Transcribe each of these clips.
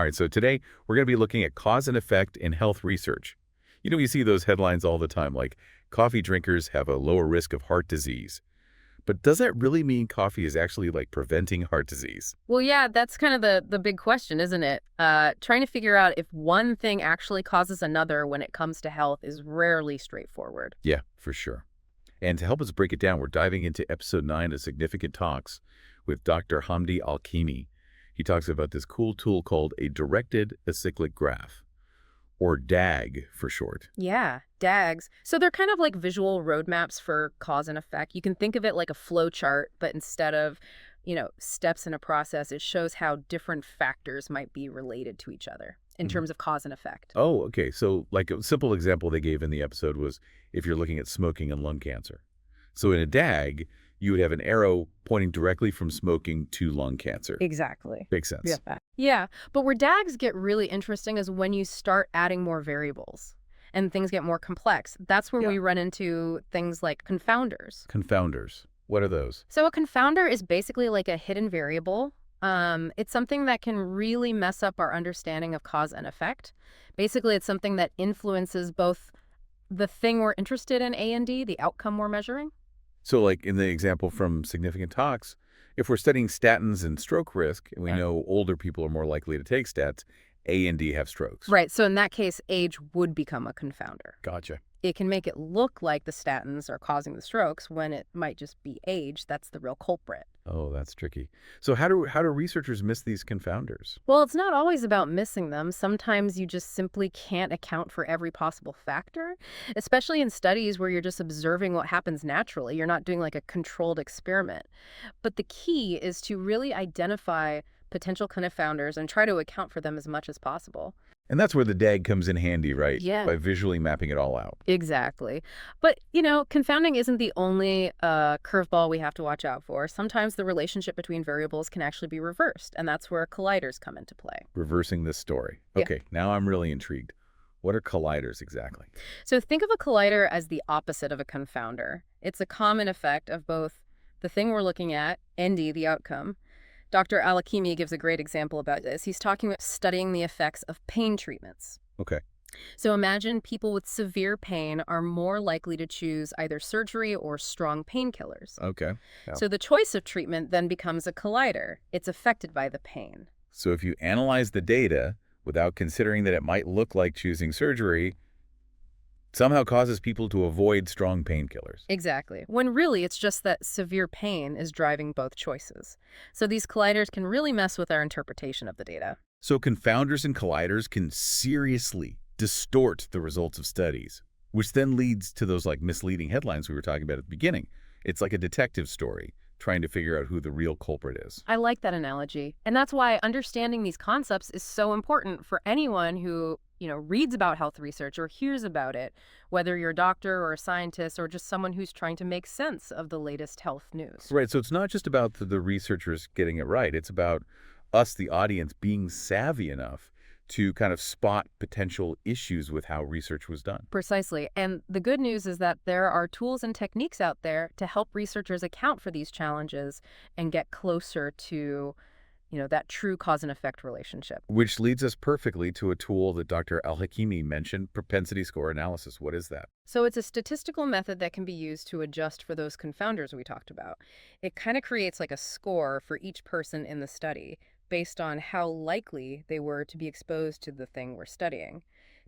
right, so today we're going to be looking at cause and effect in health research. You see those headlines all the time, like coffee drinkers have a lower risk of heart disease. But does that really mean coffee is actually like preventing heart disease? Well, yeah, that's kind of the big question, isn't it? Trying to figure out if one thing actually causes another when it comes to health is rarely straightforward. Yeah, for sure. And to help us break it down, we're diving into episode 9 of Significant Talks with Dr. Hamdi Alhakimi. He talks about this cool tool called a Directed Acyclic Graph, or DAG for short. Yeah, DAGs. So they're kind of like visual roadmaps for cause and effect. You can think of it like a flow chart, but instead of, steps in a process, it shows how different factors might be related to each other in terms of cause and effect. Oh, okay. So like a simple example they gave in the episode was if you're looking at smoking and lung cancer. So in a DAG, you would have an arrow pointing directly from smoking to lung cancer. Exactly. Makes sense. Yeah, but where DAGs get really interesting is when you start adding more variables and things get more complex. That's where we run into things like confounders. Confounders. What are those? So a confounder is basically like a hidden variable. It's something that can really mess up our understanding of cause and effect. Basically, it's something that influences both the thing we're interested in, A and D, the outcome we're measuring. So like in the example from Significant Talks, if we're studying statins and stroke risk, and we know older people are more likely to take stats, A and D have strokes. Right. So in that case, age would become a confounder. Gotcha. It can make it look like the statins are causing the strokes when it might just be age. That's the real culprit. Oh, that's tricky. So how do researchers miss these confounders? Well, it's not always about missing them. Sometimes you just simply can't account for every possible factor, especially in studies where you're just observing what happens naturally. You're not doing like a controlled experiment. But the key is to really identify potential confounders and try to account for them as much as possible. And that's where the DAG comes in handy, right? Yeah. By visually mapping it all out. Exactly. But, confounding isn't the only curveball we have to watch out for. Sometimes the relationship between variables can actually be reversed, and that's where colliders come into play. Reversing this story. Okay, now I'm really intrigued. What are colliders exactly? So think of a collider as the opposite of a confounder. It's a common effect of both the thing we're looking at and the outcome. Dr. Alhakimi gives a great example about this. He's talking about studying the effects of pain treatments. Okay. So imagine people with severe pain are more likely to choose either surgery or strong painkillers. Okay. Yeah. So the choice of treatment then becomes a collider. It's affected by the pain. So if you analyze the data without considering that it might look like choosing surgery, somehow causes people to avoid strong painkillers. Exactly. When really it's just that severe pain is driving both choices. So these colliders can really mess with our interpretation of the data. So confounders and colliders can seriously distort the results of studies, which then leads to those like misleading headlines we were talking about at the beginning. It's like a detective story trying to figure out who the real culprit is. I like that analogy. And that's why understanding these concepts is so important for anyone who, reads about health research or hears about it, whether you're a doctor or a scientist or just someone who's trying to make sense of the latest health news. Right. So it's not just about the researchers getting it right. It's about us, the audience, being savvy enough to kind of spot potential issues with how research was done. Precisely. And the good news is that there are tools and techniques out there to help researchers account for these challenges and get closer to, that true cause and effect relationship. Which leads us perfectly to a tool that Dr. Alhakimi mentioned, propensity score analysis. What is that? So it's a statistical method that can be used to adjust for those confounders we talked about. It kind of creates like a score for each person in the study based on how likely they were to be exposed to the thing we're studying,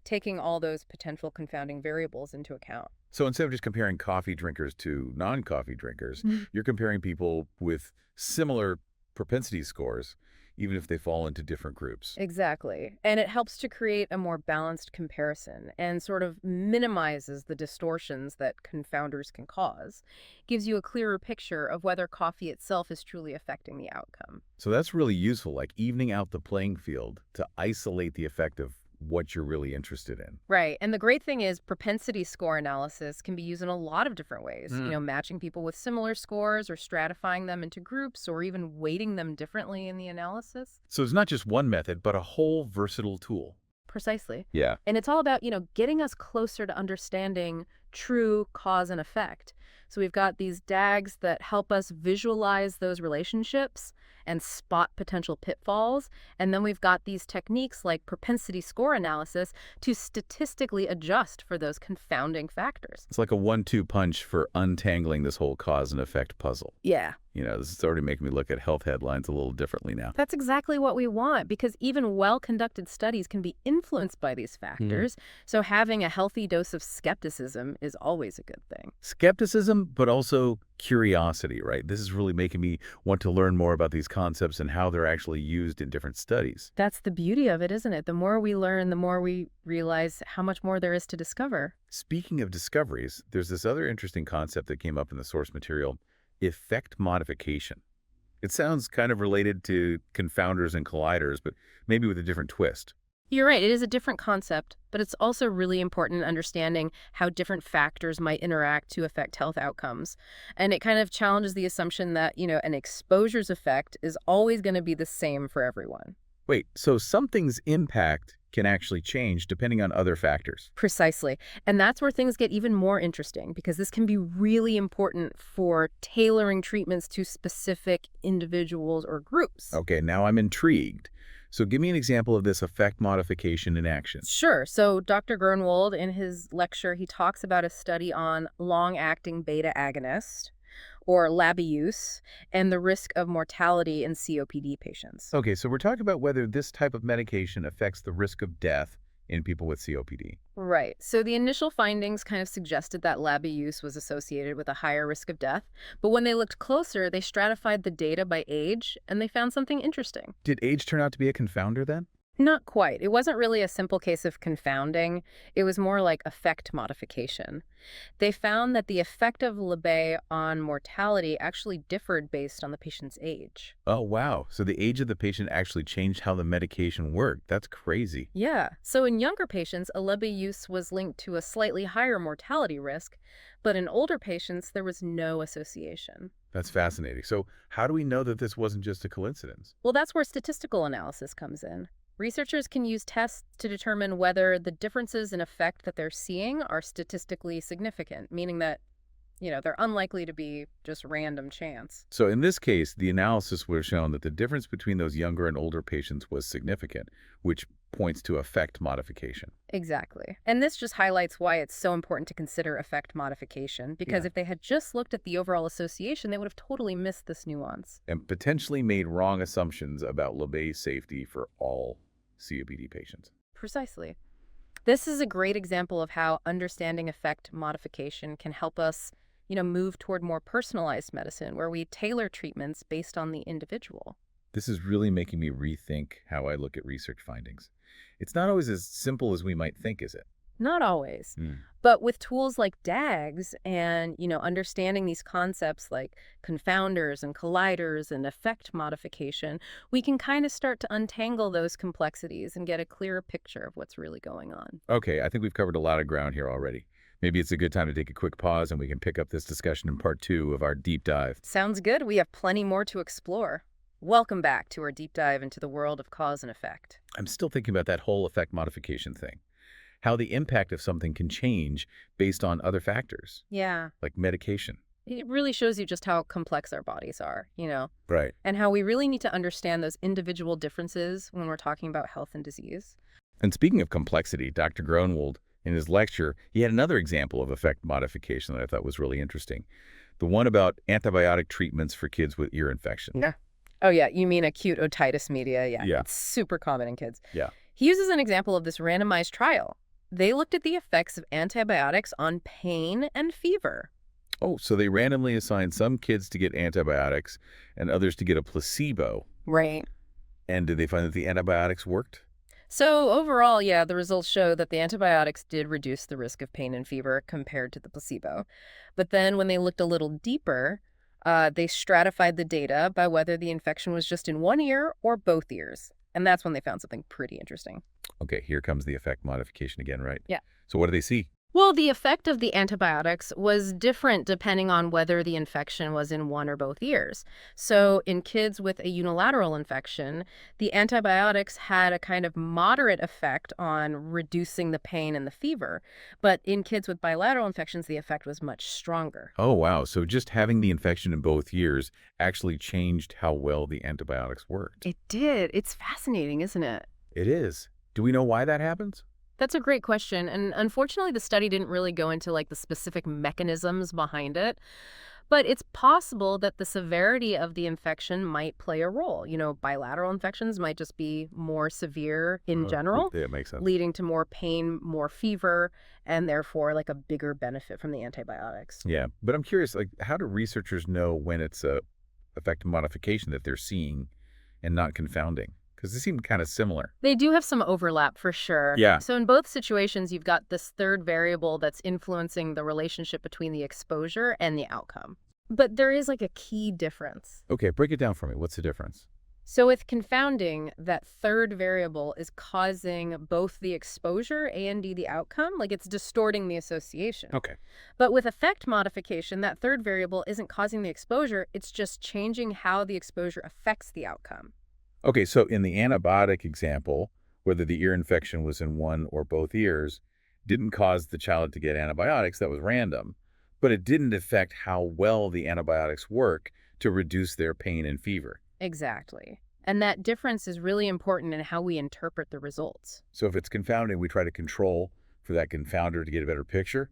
taking all those potential confounding variables into account. So instead of just comparing coffee drinkers to non-coffee drinkers, you're comparing people with similar propensity scores, even if they fall into different groups. Exactly. And it helps to create a more balanced comparison and sort of minimizes the distortions that confounders can cause. Gives you a clearer picture of whether coffee itself is truly affecting the outcome. So that's really useful, like evening out the playing field to isolate the effect of what you're really interested in. Right. And the great thing is propensity score analysis can be used in a lot of different ways, matching people with similar scores or stratifying them into groups or even weighting them differently in the analysis. So it's not just one method, but a whole versatile tool. Precisely. Yeah. And it's all about, getting us closer to understanding true cause and effect. So we've got these DAGs that help us visualize those relationships and spot potential pitfalls. And then we've got these techniques like propensity score analysis to statistically adjust for those confounding factors. It's like a 1-2 punch for untangling this whole cause and effect puzzle. Yeah. This is already making me look at health headlines a little differently now. That's exactly what we want, because even well-conducted studies can be influenced by these factors. So having a healthy dose of skepticism is always a good thing. Skepticism, but also curiosity, right? This is really making me want to learn more about these concepts and how they're actually used in different studies. That's the beauty of it, isn't it? The more we learn, the more we realize how much more there is to discover. Speaking of discoveries, there's this other interesting concept that came up in the source material: effect modification. It sounds kind of related to confounders and colliders, but maybe with a different twist. You're right, it is a different concept, but it's also really important in understanding how different factors might interact to affect health outcomes. And it kind of challenges the assumption that, an exposure's effect is always going to be the same for everyone. Wait, so something's impact can actually change depending on other factors. Precisely. And that's where things get even more interesting, because this can be really important for tailoring treatments to specific individuals or groups. Okay, now I'm intrigued. So give me an example of this effect modification in action. Sure. So Dr. Grunwald, in his lecture, he talks about a study on long-acting beta agonist, or LABI use, and the risk of mortality in COPD patients. Okay, so we're talking about whether this type of medication affects the risk of death in people with COPD. Right. So the initial findings kind of suggested that LABI use was associated with a higher risk of death. But when they looked closer, they stratified the data by age, and they found something interesting. Did age turn out to be a confounder then? Not quite. It wasn't really a simple case of confounding. It was more like effect modification. They found that the effect of LABI on mortality actually differed based on the patient's age. Oh, wow. So the age of the patient actually changed how the medication worked. That's crazy. Yeah. So in younger patients, a LABI use was linked to a slightly higher mortality risk, but in older patients, there was no association. That's fascinating. So how do we know that this wasn't just a coincidence? Well, that's where statistical analysis comes in. Researchers can use tests to determine whether the differences in effect that they're seeing are statistically significant, meaning that, they're unlikely to be just random chance. So in this case, the analysis would have shown that the difference between those younger and older patients was significant, which points to effect modification. Exactly. And this just highlights why it's so important to consider effect modification, because if they had just looked at the overall association, they would have totally missed this nuance. And potentially made wrong assumptions about LABI safety for all COPD patients. Precisely. This is a great example of how understanding effect modification can help us, move toward more personalized medicine, where we tailor treatments based on the individual. This is really making me rethink how I look at research findings. It's not always as simple as we might think, is it? Not always. But with tools like DAGs and, understanding these concepts like confounders and colliders and effect modification, we can kind of start to untangle those complexities and get a clearer picture of what's really going on. Okay, I think we've covered a lot of ground here already. Maybe it's a good time to take a quick pause and we can pick up this discussion in part 2 of our deep dive. Sounds good. We have plenty more to explore. Welcome back to our deep dive into the world of cause and effect. I'm still thinking about that whole effect modification thing. How the impact of something can change based on other factors. Yeah. Like medication. It really shows you just how complex our bodies are, Right. and how we really need to understand those individual differences when we're talking about health and disease. And speaking of complexity, Dr. Grunwald, in his lecture, he had another example of effect modification that I thought was really interesting. The one about antibiotic treatments for kids with ear infection. Yeah. Oh, yeah. You mean acute otitis media. Yeah. It's super common in kids. Yeah. He uses an example of this randomized trial. They looked at the effects of antibiotics on pain and fever. Oh, so they randomly assigned some kids to get antibiotics and others to get a placebo. Right. And did they find that the antibiotics worked? So overall, yeah, the results show that the antibiotics did reduce the risk of pain and fever compared to the placebo. But then when they looked a little deeper, they stratified the data by whether the infection was just in one ear or both ears. And that's when they found something pretty interesting. Okay, here comes the effect modification again, right? Yeah. So what do they see? Well, the effect of the antibiotics was different depending on whether the infection was in one or both ears. So, in kids with a unilateral infection, the antibiotics had a kind of moderate effect on reducing the pain and the fever. But in kids with bilateral infections, the effect was much stronger. Oh, wow. So just having the infection in both ears actually changed how well the antibiotics worked. It did. It's fascinating, isn't it? It is. Do we know why that happens? That's a great question. And unfortunately, the study didn't really go into like the specific mechanisms behind it. But it's possible that the severity of the infection might play a role. Bilateral infections might just be more severe in general, Yeah, it makes sense. leading to more pain, more fever, and therefore like a bigger benefit from the antibiotics. Yeah, but I'm curious, like, how do researchers know when it's a effective modification that they're seeing and not confounding? Because they seem kind of similar. They do have some overlap for sure. Yeah. So in both situations, you've got this third variable that's influencing the relationship between the exposure and the outcome. But there is like a key difference. Okay, break it down for me. What's the difference? So with confounding, that third variable is causing both the exposure and the outcome, like it's distorting the association. Okay. But with effect modification, that third variable isn't causing the exposure, it's just changing how the exposure affects the outcome. Okay, so in the antibiotic example, whether the ear infection was in one or both ears, didn't cause the child to get antibiotics. That was random. But it didn't affect how well the antibiotics work to reduce their pain and fever. Exactly. And that difference is really important in how we interpret the results. So if it's confounding, we try to control for that confounder to get a better picture.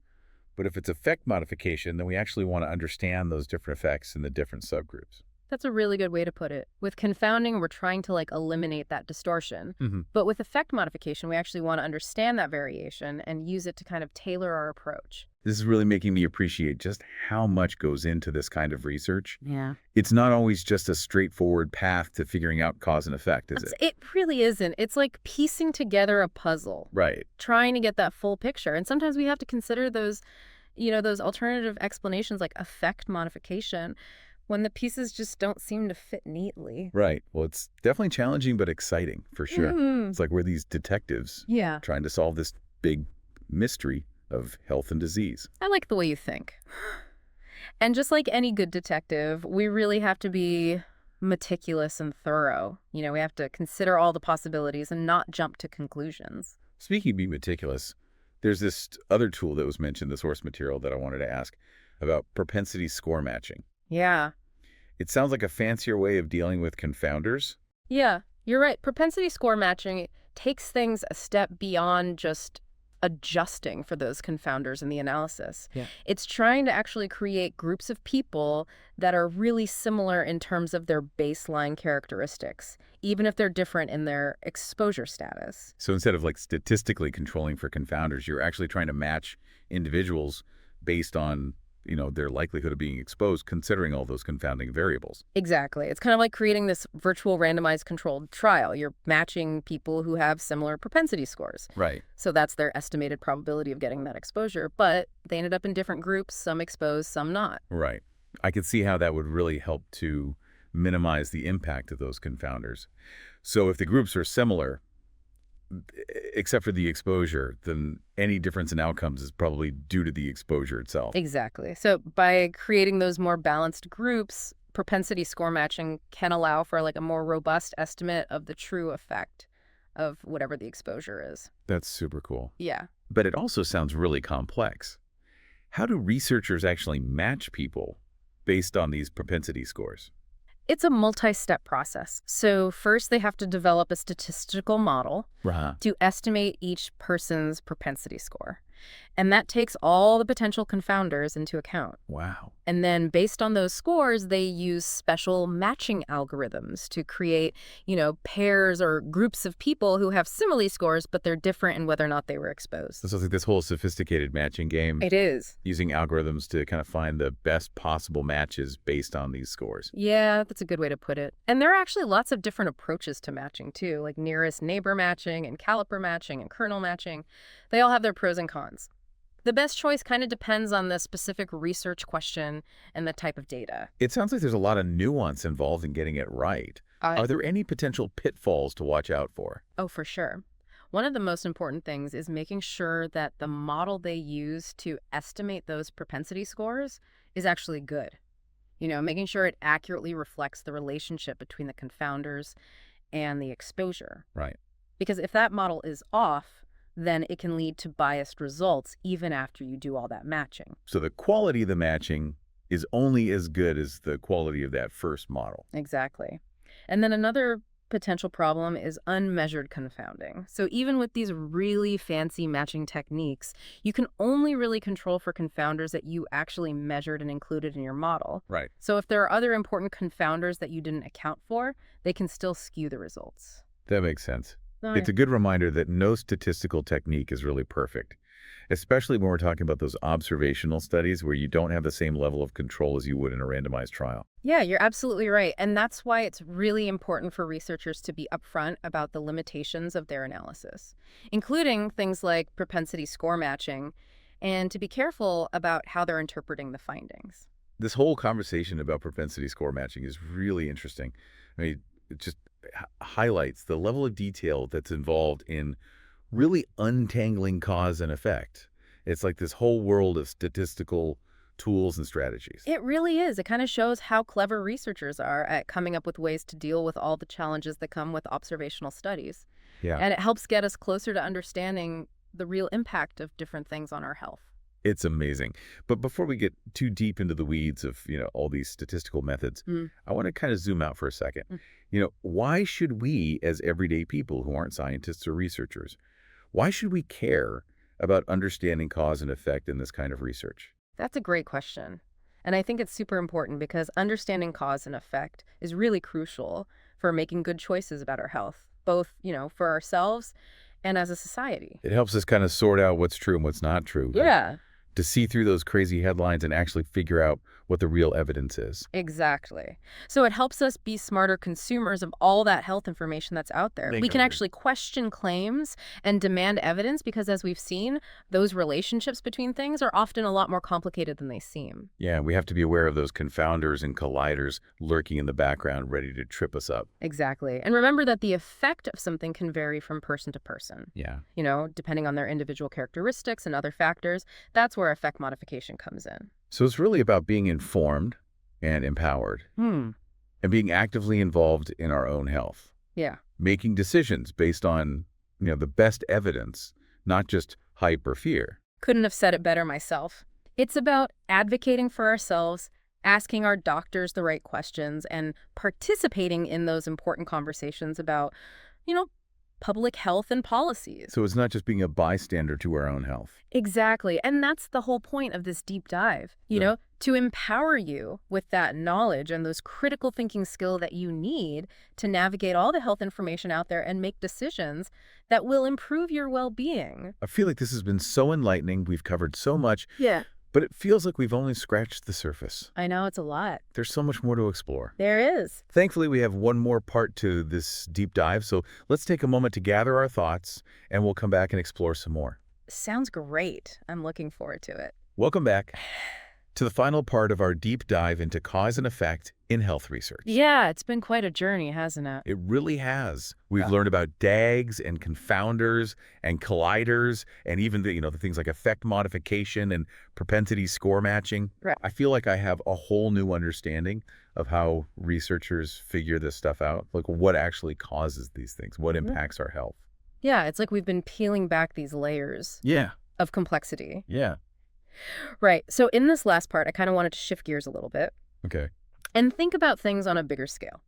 But if it's effect modification, then we actually want to understand those different effects in the different subgroups. That's a really good way to put it. With confounding, we're trying to eliminate that distortion. Mm-hmm. But with effect modification, we actually want to understand that variation and use it to kind of tailor our approach. This is really making me appreciate just how much goes into this kind of research. Yeah. It's not always just a straightforward path to figuring out cause and effect, is it? It really isn't. It's like piecing together a puzzle, Right. trying to get that full picture. And sometimes we have to consider those alternative explanations like effect modification when the pieces just don't seem to fit neatly. Right. Well, it's definitely challenging, but exciting for sure. Mhm. It's like we're these detectives Yeah. trying to solve this big mystery of health and disease. I like the way you think. And just like any good detective, we really have to be meticulous and thorough. We have to consider all the possibilities and not jump to conclusions. Speaking of being meticulous, there's this other tool that was mentioned, the source material, that I wanted to ask about propensity score matching. Yeah. It sounds like a fancier way of dealing with confounders. Yeah, you're right. Propensity score matching takes things a step beyond just adjusting for those confounders in the analysis. Yeah. It's trying to actually create groups of people that are really similar in terms of their baseline characteristics, even if they're different in their exposure status. So instead of statistically controlling for confounders, you're actually trying to match individuals based on their likelihood of being exposed, considering all those confounding variables. Exactly. It's kind of like creating this virtual randomized controlled trial. You're matching people who have similar propensity scores. Right. So that's their estimated probability of getting that exposure. But they ended up in different groups, some exposed, some not. Right. I could see how that would really help to minimize the impact of those confounders. So if the groups are similar, except for the exposure, then any difference in outcomes is probably due to the exposure itself. Exactly. So by creating those more balanced groups, propensity score matching can allow for a more robust estimate of the true effect of whatever the exposure is. That's super cool. Yeah. But it also sounds really complex. How do researchers actually match people based on these propensity scores? It's a multi-step process. So first they have to develop a statistical model to estimate each person's propensity score. And that takes all the potential confounders into account. Wow. And then based on those scores, they use special matching algorithms to create, pairs or groups of people who have similar scores, but they're different in whether or not they were exposed. So it's like this whole sophisticated matching game. It is. Using algorithms to kind of find the best possible matches based on these scores. Yeah, that's a good way to put it. And there are actually lots of different approaches to matching, too, like nearest neighbor matching and caliper matching and kernel matching. They all have their pros and cons. The best choice kind of depends on the specific research question and the type of data. It sounds like there's a lot of nuance involved in getting it right. Are there any potential pitfalls to watch out for? Oh, for sure. One of the most important things is making sure that the model they use to estimate those propensity scores is actually good. Making sure it accurately reflects the relationship between the confounders and the exposure. Right. Because if that model is off, then it can lead to biased results even after you do all that matching. So the quality of the matching is only as good as the quality of that first model. Exactly. And then another potential problem is unmeasured confounding. So even with these really fancy matching techniques, you can only really control for confounders that you actually measured and included in your model. Right. So if there are other important confounders that you didn't account for, they can still skew the results. That makes sense. Oh, It's a good reminder that no statistical technique is really perfect, especially when we're talking about those observational studies where you don't have the same level of control as you would in a randomized trial. Yeah, you're absolutely right. And that's why it's really important for researchers to be upfront about the limitations of their analysis, including things like propensity score matching, and to be careful about how they're interpreting the findings. This whole conversation about propensity score matching is really interesting. I mean, it just highlights the level of detail that's involved in really untangling cause and effect. It's like this whole world of statistical tools and strategies. It really is. It kind of shows how clever researchers are at coming up with ways to deal with all the challenges that come with observational studies. Yeah. And it helps get us closer to understanding the real impact of different things on our health. It's amazing. But before we get too deep into the weeds of, all these statistical methods, I want to kind of zoom out for a second. Why should we, as everyday people who aren't scientists or researchers, why should we care about understanding cause and effect in this kind of research? That's a great question. And I think it's super important because understanding cause and effect is really crucial for making good choices about our health, both, for ourselves and as a society. It helps us kind of sort out what's true and what's not true. Yeah. To see through those crazy headlines and actually figure out what the real evidence is. Exactly. So it helps us be smarter consumers of all that health information that's out there. We can actually question claims and demand evidence because, as we've seen, those relationships between things are often a lot more complicated than they seem. Yeah, we have to be aware of those confounders and colliders lurking in the background ready to trip us up. Exactly. And remember that the effect of something can vary from person to person. Yeah. Depending on their individual characteristics and other factors. That's where effect modification comes in. So it's really about being informed and empowered and being actively involved in our own health. Yeah. Making decisions based on, the best evidence, not just hype or fear. Couldn't have said it better myself. It's about advocating for ourselves, asking our doctors the right questions, and participating in those important conversations about, public health and policies. So it's not just being a bystander to our own health. Exactly. And that's the whole point of this deep dive, to empower you with that knowledge and those critical thinking skills that you need to navigate all the health information out there and make decisions that will improve your well-being. I feel like this has been so enlightening. We've covered so much. Yeah. But it feels like we've only scratched the surface. I know, it's a lot. There's so much more to explore. There is. Thankfully, we have one more part to this deep dive, so let's take a moment to gather our thoughts, and we'll come back and explore some more. Sounds great. I'm looking forward to it. Welcome back to the final part of our deep dive into cause and effect in health research. Yeah, it's been quite a journey, hasn't it? It really has. We've learned about DAGs and confounders and colliders and even the things like effect modification and propensity score matching. Right. I feel like I have a whole new understanding of how researchers figure this stuff out, like what actually causes these things, what impacts our health. Yeah, it's like we've been peeling back these layers of complexity. Yeah. Right. So in this last part, I kind of wanted to shift gears a little bit. Okay. And think about things on a bigger scale.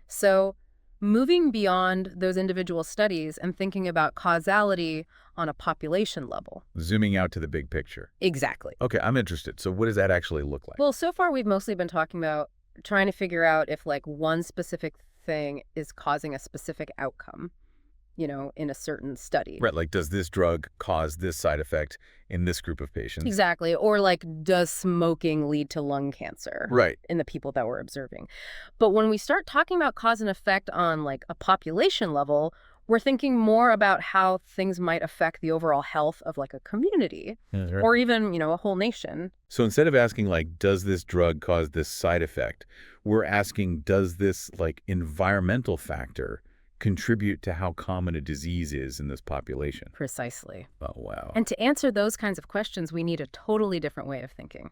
So moving beyond those individual studies and thinking about causality on a population level. Zooming out to the big picture. Exactly. Okay, I'm interested. So what does that actually look like? Well, so far we've mostly been talking about trying to figure out if one specific thing is causing a specific outcome, in a certain study. Right, like does this drug cause this side effect in this group of patients? Exactly. Or does smoking lead to lung cancer? Right. In the people that we're observing. But when we start talking about cause and effect on a population level, we're thinking more about how things might affect the overall health of a community or even, a whole nation. So instead of asking does this drug cause this side effect, we're asking does this environmental factor contribute to how common a disease is in this population. Precisely. Oh, wow. And to answer those kinds of questions, we need a totally different way of thinking,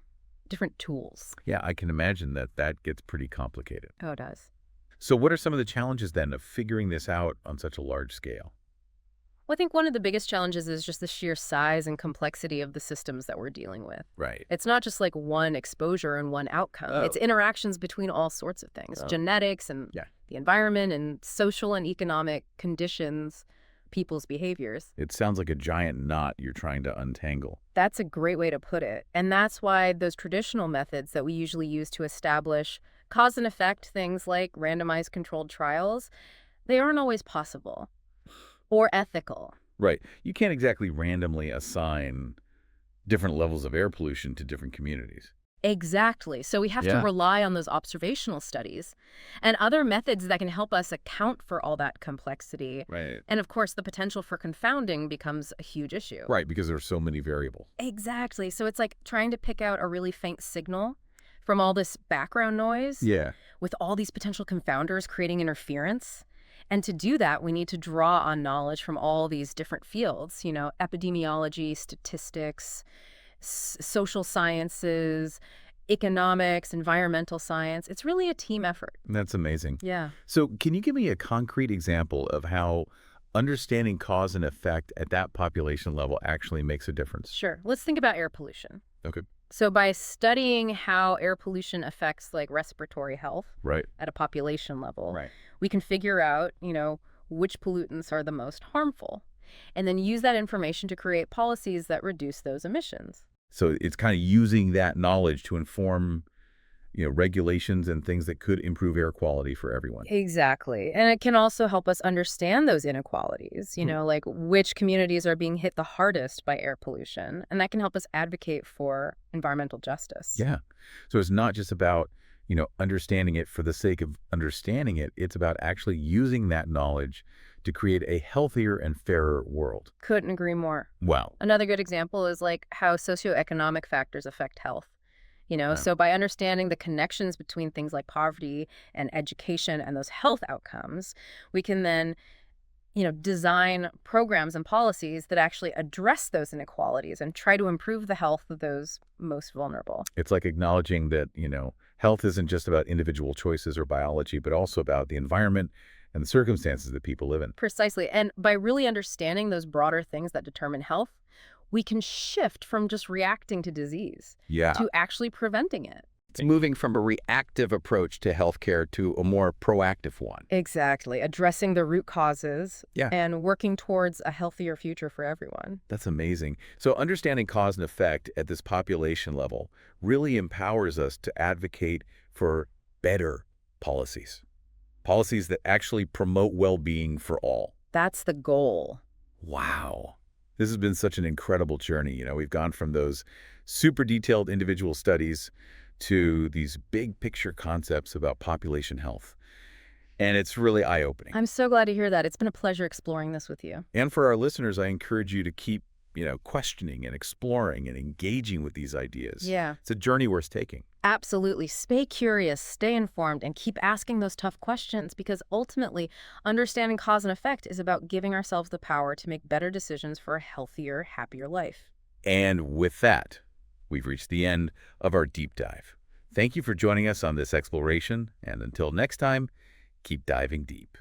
different tools. Yeah, I can imagine that gets pretty complicated. Oh, it does. So what are some of the challenges then of figuring this out on such a large scale? Well, I think one of the biggest challenges is just the sheer size and complexity of the systems that we're dealing with. Right. It's not just like one exposure and one outcome. Oh. It's interactions between all sorts of things, Oh. genetics and Yeah. the environment and social and economic conditions, people's behaviors. It sounds like a giant knot you're trying to untangle. That's a great way to put it. And that's why those traditional methods that we usually use to establish cause and effect, things like randomized controlled trials, they aren't always possible or ethical. Right. You can't exactly randomly assign different levels of air pollution to different communities. Exactly. So we have to rely on those observational studies and other methods that can help us account for all that complexity. Right. And of course, the potential for confounding becomes a huge issue. Right, because there are so many variables. Exactly. So it's like trying to pick out a really faint signal from all this background noise with all these potential confounders creating interference. And to do that, we need to draw on knowledge from all these different fields, epidemiology, statistics, social sciences, economics, environmental science. It's really a team effort. That's amazing. Yeah. So can you give me a concrete example of how understanding cause and effect at that population level actually makes a difference? Sure. Let's think about air pollution. Okay. So by studying how air pollution affects like respiratory health at a population level, we can figure out, which pollutants are the most harmful and then use that information to create policies that reduce those emissions. So it's kind of using that knowledge to inform, regulations and things that could improve air quality for everyone. Exactly. And it can also help us understand those inequalities, like which communities are being hit the hardest by air pollution. And that can help us advocate for environmental justice. Yeah. So it's not just about, understanding it for the sake of understanding it. It's about actually using that knowledge to create a healthier and fairer world. Couldn't agree more. Wow. Another good example is like how socioeconomic factors affect health. So by understanding the connections between things like poverty and education and those health outcomes, we can then, design programs and policies that actually address those inequalities and try to improve the health of those most vulnerable. It's like acknowledging that, health isn't just about individual choices or biology, but also about the environment and the circumstances that people live in. Precisely. And by really understanding those broader things that determine health, we can shift from just reacting to disease to actually preventing it. It's moving from a reactive approach to healthcare to a more proactive one. Exactly. Addressing the root causes and working towards a healthier future for everyone. That's amazing. So understanding cause and effect at this population level really empowers us to advocate for better policies. Policies that actually promote well-being for all. That's the goal. Wow. This has been such an incredible journey. We've gone from those super detailed individual studies to these big picture concepts about population health. And it's really eye-opening. I'm so glad to hear that. It's been a pleasure exploring this with you. And for our listeners, I encourage you to keep, questioning and exploring and engaging with these ideas. Yeah. It's a journey worth taking. Absolutely. Stay curious, stay informed, and keep asking those tough questions because ultimately, understanding cause and effect is about giving ourselves the power to make better decisions for a healthier, happier life. And with that, we've reached the end of our deep dive. Thank you for joining us on this exploration, and until next time, keep diving deep.